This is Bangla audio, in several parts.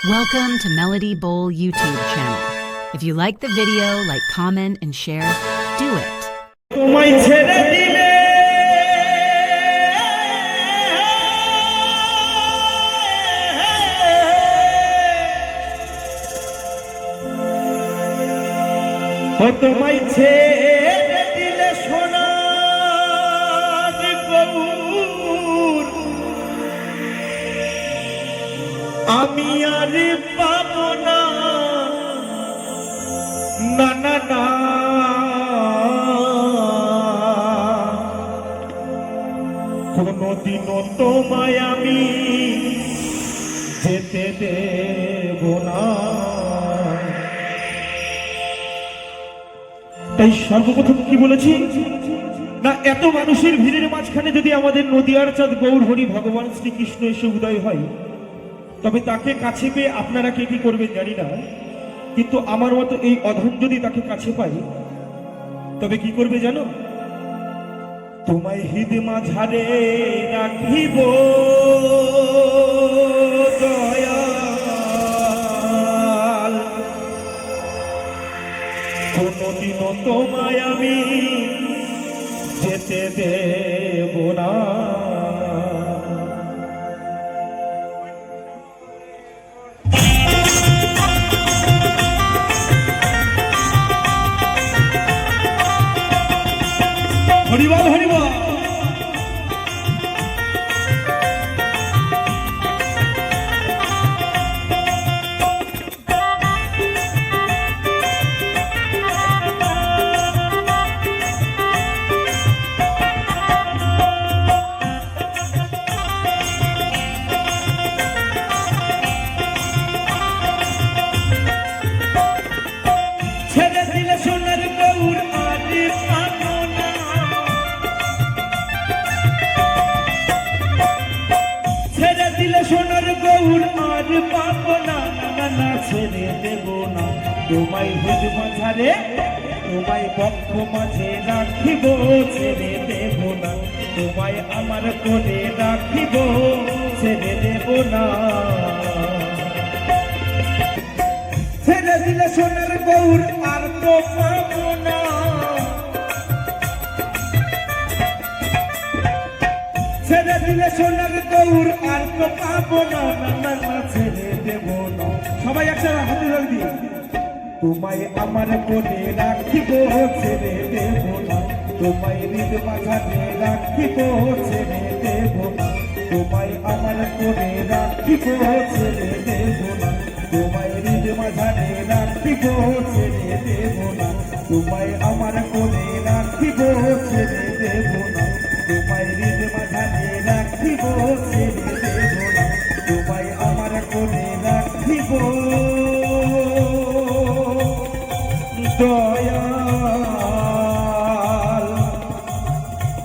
Welcome to Melody Bowl YouTube channel. If you like the video, like, comment, and share, do it. তোমায় ছেড়ে দিলে তোমায় ছেড়ে দিলে সোনার গৌর আমি আর পাবো না না না না কোনদিনও তোমায় আমি যেতে দেব না। তাই সর্বপ্রথম কি বলেছি না, এত মানুষের ভিড়ের মাঝখানে যদি আমাদের নদিয়ার চাঁদ গৌর হরি ভগবান শ্রীকৃষ্ণ এসে উদয় হয়, তবে তাকে কাছে পেয়ে আপনারা কে কি করবেন জানি না, কিন্তু আমার মতো এই অধম যদি তাকে কাছে পাই তবে কি করবে জানো? তোমায় হৃদ মাঝারে রাখিব দয়াল, কোনদিনও তোমায় আমি যেতে দেব না। হরিবল হরিবল। ছেড়ে দিলে সোনার গৌর আর পাবো না, ছেড়ে দিলে সোনার গৌর আর পাবো না না না, ছেড়ে দেব না তোমায় হৃদ মাঝারে, তোমায় বক্ষ মাঝে রাখিব, ছেড়ে দেব না তোমায় আমার কোলে রাখিব, ছেড়ে দেব না। ছেড়ে দিলে সোনার গৌর আর তো পাবো না, ছেড়ে দিলে সোনার গৌর আর তো পাবো না না না না, ছেড়ে দেব না। সবাই একসাথে হাতে ধরে দিয়ে তোমায় আমার কোলে রাখিব, ছেড়ে দেব না তোমায় হৃদ মাঝারে রাখিব, ছেড়ে দেব না তোমায় আমার কোলে রাখিব, ছেড়ে দেব না তোমায় হৃদ মাঝারে রাখিব, ছেড়ে দেব না তোমায় আমার কোলে রাখিব, ছেড়ে দেব না তোমায় হৃদ মাঝারে রাখিব, ছেড়ে দেব না তোমায় আমার কোলে রাখিব দয়াল,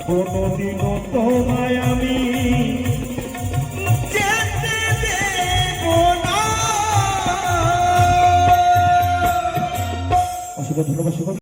কোনদিনও তোমায় আমি যেতে দেব না। অসংখ্য ধন্যবাদ।